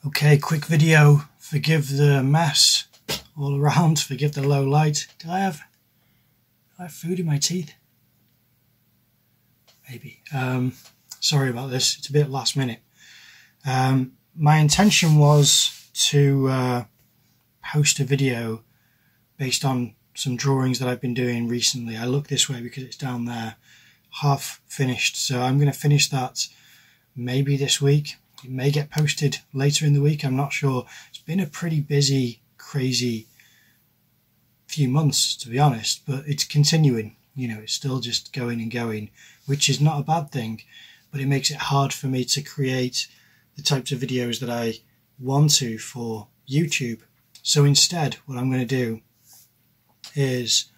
Okay, quick video. Forgive the mess all around. Forgive the low light. Do I have food in my teeth? Maybe. Sorry about this. It's a bit last minute. My intention was to post a video based on some drawings that I've been doing recently. I look this way because it's down there, half finished. So I'm going to finish that maybe this week. It may get posted later in the week, I'm not sure. It's been a pretty busy, crazy few months, to be honest, but it's continuing. You know, it's still just going and going, which is not a bad thing, but it makes it hard for me to create the types of videos that I want to for YouTube. So instead, what I'm going to do is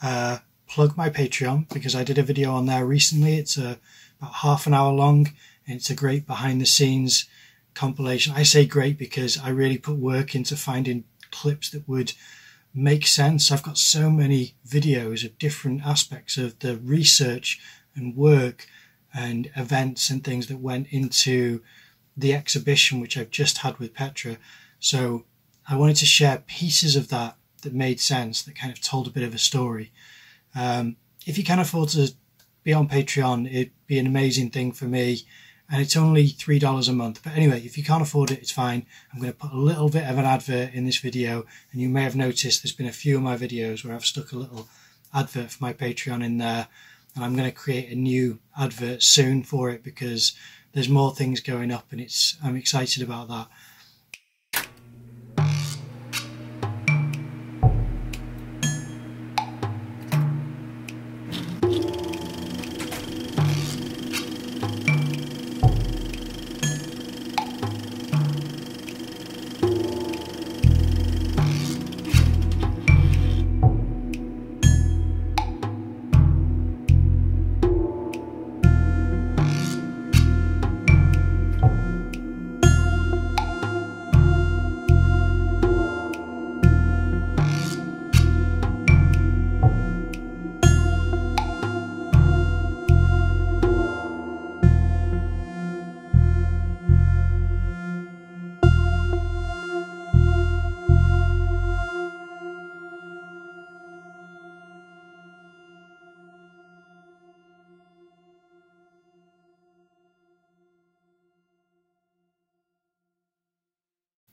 plug my Patreon, because I did a video on there recently. It's about half an hour long. It's a great behind the scenes compilation. I say great because I really put work into finding clips that would make sense. I've got so many videos of different aspects of the research and work and events and things that went into the exhibition, which I've just had with Petra. So I wanted to share pieces of that made sense, that kind of told a bit of a story. If you can afford to be on Patreon, it'd be an amazing thing for me. And it's only $3 a month. But anyway, if you can't afford it, it's fine. I'm going to put a little bit of an advert in this video. And you may have noticed there's been a few of my videos where I've stuck a little advert for my Patreon in there. And I'm going to create a new advert soon for it because there's more things going up and I'm excited about that.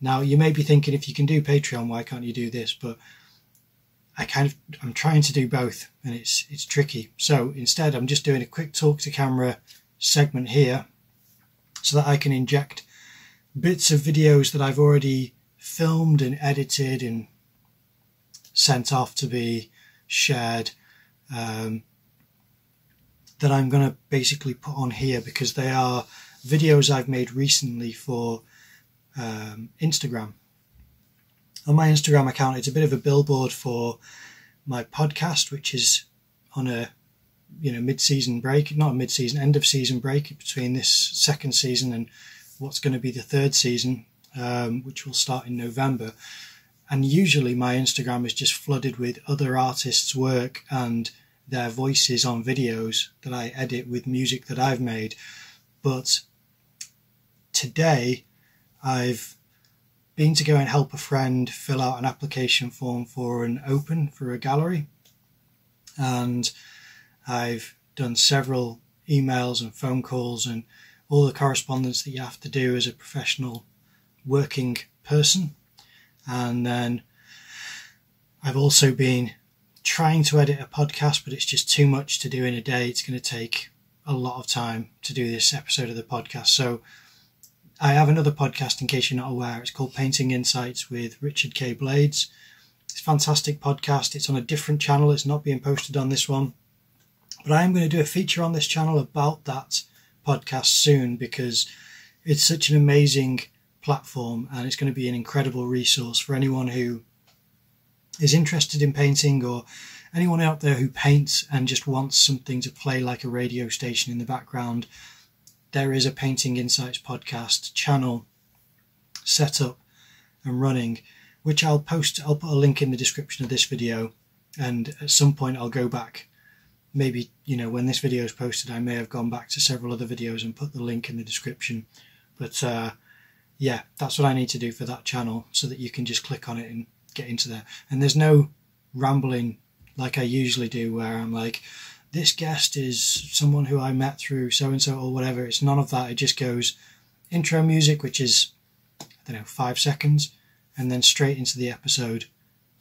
Now, you may be thinking, if you can do Patreon, why can't you do this? But I'm trying to do both, and it's tricky. So instead, I'm just doing a quick talk to camera segment here so that I can inject bits of videos that I've already filmed and edited and sent off to be shared, that I'm going to basically put on here because they are videos I've made recently for Instagram. On my Instagram account, it's a bit of a billboard for my podcast, which is on a mid-season break, not a mid-season, end of season break between this second season and what's going to be the third season, which will start in November. And usually my Instagram is just flooded with other artists' work and their voices on videos that I edit with music that I've made. But today I've been to go and help a friend fill out an application form for a gallery, and I've done several emails and phone calls and all the correspondence that you have to do as a professional working person. And then I've also been trying to edit a podcast, but it's just too much to do in a day. It's going to take a lot of time to do this episode of the podcast. So I have another podcast, in case you're not aware. It's called Painting Insights with Richard K. Blades. It's a fantastic podcast. It's on a different channel. It's not being posted on this one. But I am going to do a feature on this channel about that podcast soon because it's such an amazing platform and it's going to be an incredible resource for anyone who is interested in painting or anyone out there who paints and just wants something to play like a radio station in the background. There is a Painting Insights podcast channel set up and running, which I'll put a link in the description of this video, and at some point I'll go back. Maybe, when this video is posted, I may have gone back to several other videos and put the link in the description. But yeah, that's what I need to do for that channel, so that you can just click on it and get into there. And there's no rambling like I usually do, where I'm like, this guest is someone who I met through so-and-so or whatever. It's none of that. It just goes intro music, which is, I don't know, 5 seconds, and then straight into the episode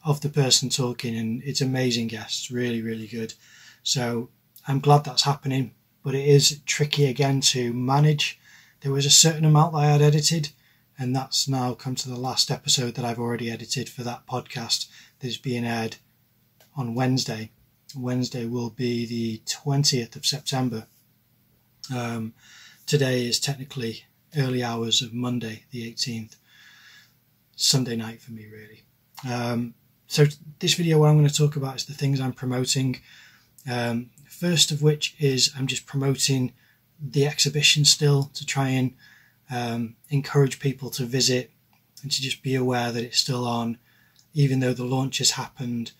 of the person talking. And it's amazing guests, really, really good. So I'm glad that's happening, but it is tricky again to manage. There was a certain amount that I had edited, and that's now come to the last episode that I've already edited for that podcast that is being aired on Wednesday. Wednesday will be the 20th of September. Today is technically early hours of Monday, the 18th. Sunday night for me, really. So this video, what I'm going to talk about is the things I'm promoting. First of which is I'm just promoting the exhibition still, to try and encourage people to visit and to just be aware that it's still on, even though the launch has happened.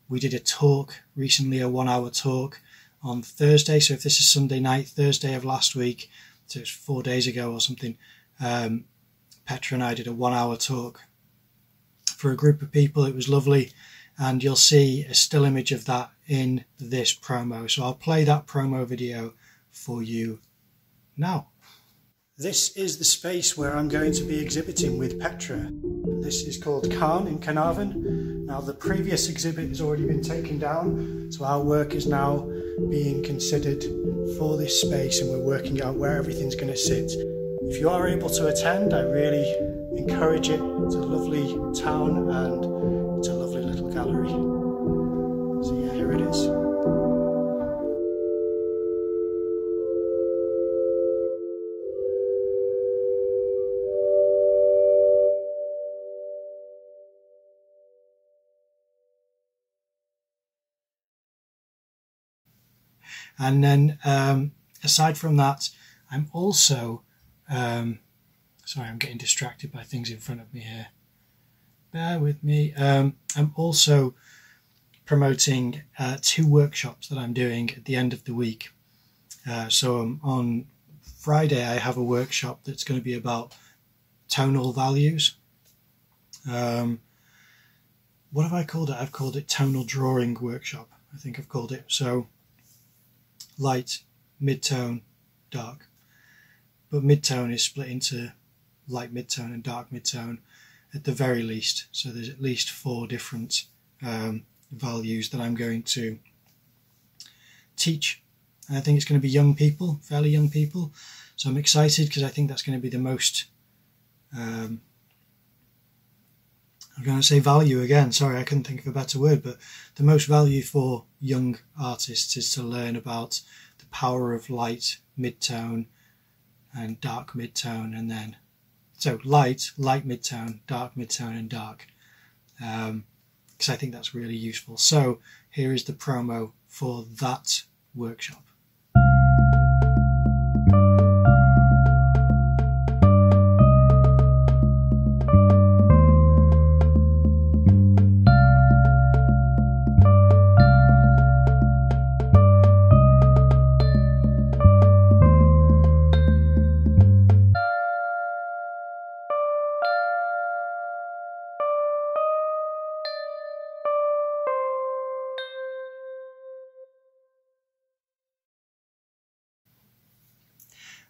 We did a talk recently, a 1-hour talk on Thursday. So if this is Sunday night, Thursday of last week, so it's 4 days ago or something, Petra and I did a 1-hour talk for a group of people. It was lovely. And you'll see a still image of that in this promo. So I'll play that promo video for you now. This is the space where I'm going to be exhibiting with Petra. This is called Cairn in Caernarfon. Now the previous exhibit has already been taken down, so our work is now being considered for this space, and we're working out where everything's going to sit. If you are able to attend, I really encourage it. It's a lovely town and it's a lovely little gallery. So yeah, here it is. And then aside from that, I'm also, sorry, I'm getting distracted by things in front of me here. Bear with me. I'm also promoting 2 workshops that I'm doing at the end of the week. So on Friday, I have a workshop that's going to be about tonal values. What have I called it? I've called it Tonal Drawing Workshop, I think I've called it. So light, mid-tone, dark. But mid-tone is split into light mid-tone and dark mid-tone at the very least. So there's at least 4 different values that I'm going to teach. And I think it's going to be young people, fairly young people. So I'm excited because I think that's going to be the most, I'm going to say value again, sorry, I couldn't think of a better word, but the most value for young artists is to learn about the power of light, mid-tone and dark mid-tone, and then, so light, mid-tone, and dark, because I think that's really useful. So here is the promo for that workshop.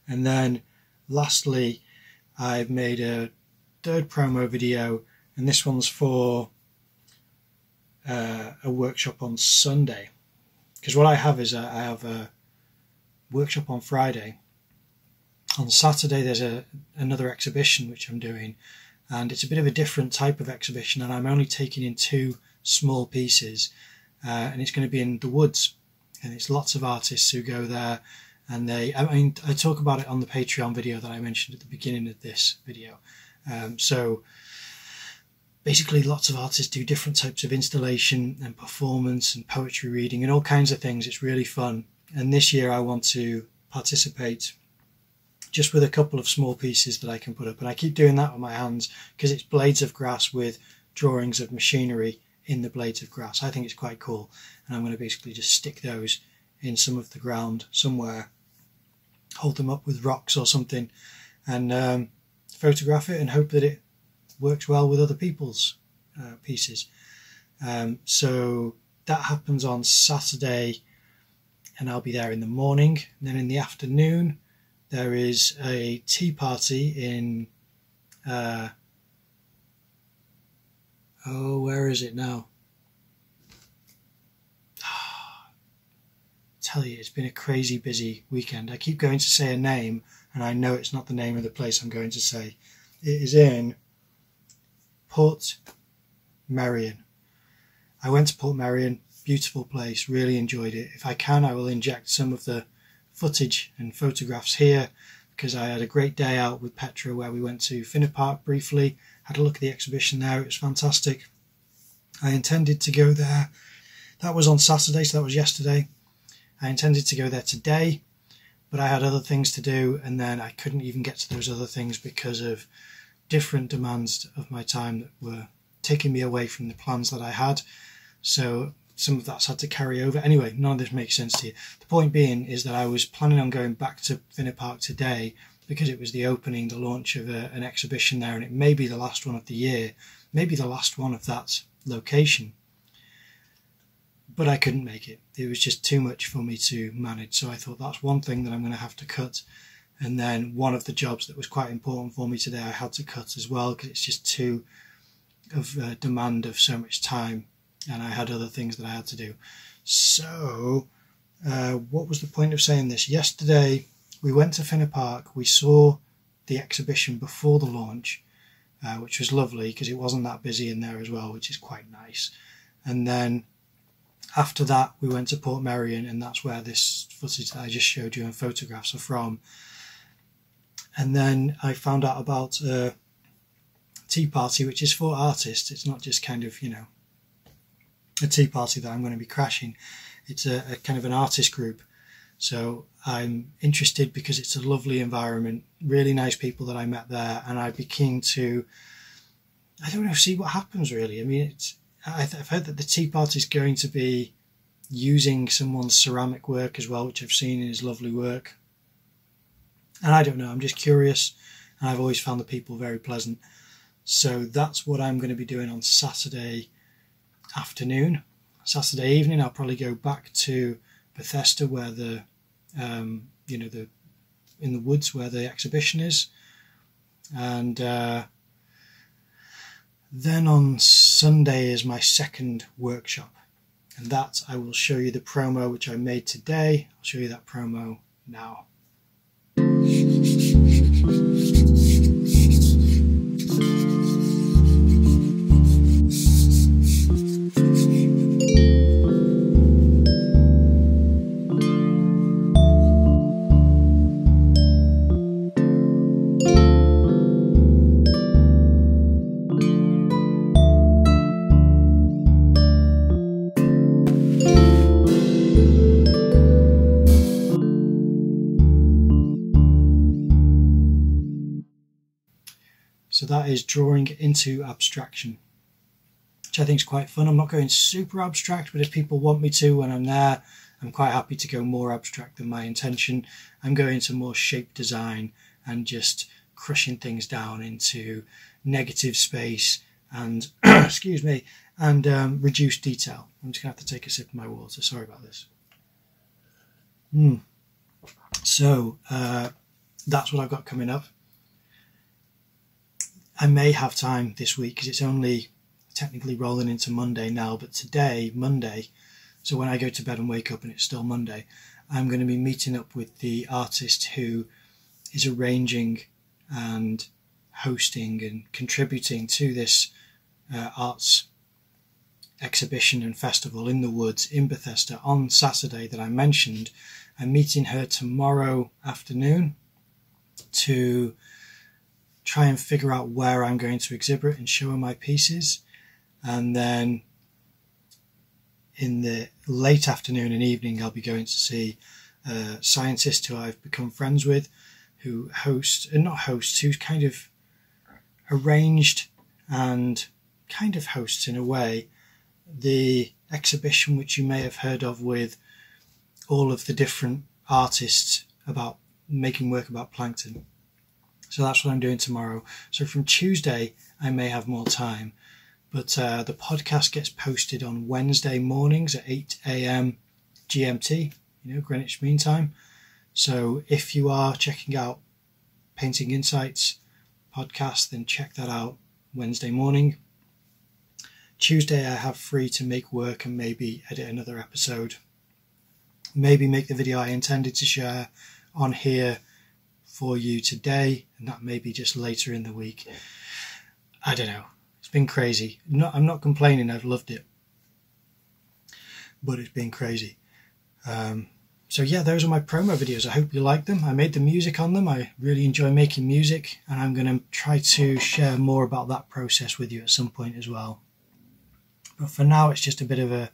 And then lastly, I've made a 3rd promo video, and this one's for a workshop on Sunday. Because what I have is I have a workshop on Friday. On Saturday there's another exhibition which I'm doing, and it's a bit of a different type of exhibition, and I'm only taking in 2 small pieces, and it's going to be in the woods, and it's lots of artists who go there. And I talk about it on the Patreon video that I mentioned at the beginning of this video. So basically lots of artists do different types of installation and performance and poetry reading and all kinds of things. It's really fun. And this year I want to participate just with a couple of small pieces that I can put up. And I keep doing that with my hands because it's blades of grass with drawings of machinery in the blades of grass. I think it's quite cool. And I'm going to basically just stick those in some of the ground somewhere, hold them up with rocks or something, and photograph it and hope that it works well with other people's pieces. So that happens on Saturday, and I'll be there in the morning. And then in the afternoon there is a tea party in where is it now? Tell you, it's been a crazy busy weekend. I keep going to say a name and I know it's not the name of the place I'm going to say. It is in Port Merion. I went to Port Merion, beautiful place, really enjoyed it. If I can, I will inject some of the footage and photographs here, because I had a great day out with Petra where we went to Finner Park briefly, had a look at the exhibition there. It was fantastic. I intended to go there. That was on Saturday, so that was yesterday. I intended to go there today, but I had other things to do, and then I couldn't even get to those other things because of different demands of my time that were taking me away from the plans that I had. So some of that's had to carry over. Anyway, none of this makes sense to you. The point being is that I was planning on going back to Finner Park today because it was the opening, the launch of an exhibition there, and it may be the last one of the year, maybe the last one of that location. But I couldn't make it. It was just too much for me to manage. So I thought that's one thing that I'm going to have to cut. And then one of the jobs that was quite important for me today I had to cut as well, because it's just too of demand of so much time, and I had other things that I had to do. So what was the point of saying this? Yesterday we went to Finner Park. We saw the exhibition before the launch, which was lovely because it wasn't that busy in there as well, which is quite nice. And then after that we went to Port Merion, and that's where this footage that I just showed you and photographs are from. And then I found out about a tea party which is for artists. It's not just kind of, you know, a tea party that I'm going to be crashing. It's a kind of an artist group. So I'm interested because it's a lovely environment, really nice people that I met there, and I'd be keen to, I don't know, see what happens really. I mean, I've heard that the tea party is going to be using someone's ceramic work as well, which I've seen in his lovely work. And I don't know, I'm just curious, and I've always found the people very pleasant. So that's what I'm going to be doing on Saturday afternoon. Saturday evening I'll probably go back to Bethesda where the you know, in the woods where the exhibition is, and then on Sunday is my second workshop, and that I will show you the promo which I made today. I'll show you that promo now. So that is drawing into abstraction, which I think is quite fun. I'm not going super abstract, but if people want me to when I'm there, I'm quite happy to go more abstract than my intention. I'm going to more shape design and just crushing things down into negative space and excuse me, and reduced detail. I'm just gonna have to take a sip of my water. Sorry about this. So that's what I've got coming up. I may have time this week because it's only technically rolling into Monday now, but today, Monday, so when I go to bed and wake up and it's still Monday, I'm going to be meeting up with the artist who is arranging and hosting and contributing to this arts exhibition and festival in the woods in Bethesda on Saturday that I mentioned. I'm meeting her tomorrow afternoon to try and figure out where I'm going to exhibit and show her my pieces, and then in the late afternoon and evening I'll be going to see a scientist who I've become friends with, who who's kind of arranged and kind of hosts in a way the exhibition which you may have heard of with all of the different artists about making work about plankton. So that's what I'm doing tomorrow. So from Tuesday, I may have more time. But the podcast gets posted on Wednesday mornings at 8 a.m. GMT, Greenwich Mean Time. So if you are checking out Painting Insights podcast, then check that out Wednesday morning. Tuesday I have free to make work and maybe edit another episode. Maybe make the video I intended to share on here for you today, and that may be just later in the week. I don't know. It's been crazy. I'm not complaining, I've loved it. But it's been crazy. So yeah, those are my promo videos. I hope you like them. I made the music on them. I really enjoy making music, and I'm going to try to share more about that process with you at some point as well. But for now, it's just a bit of a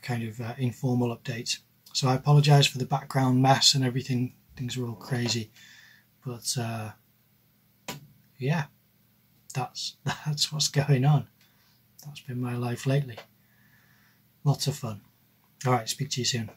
kind of informal update. So I apologise for the background mess and everything. Things are all crazy. But yeah, that's what's going on. That's been my life lately. Lots of fun. All right, speak to you soon.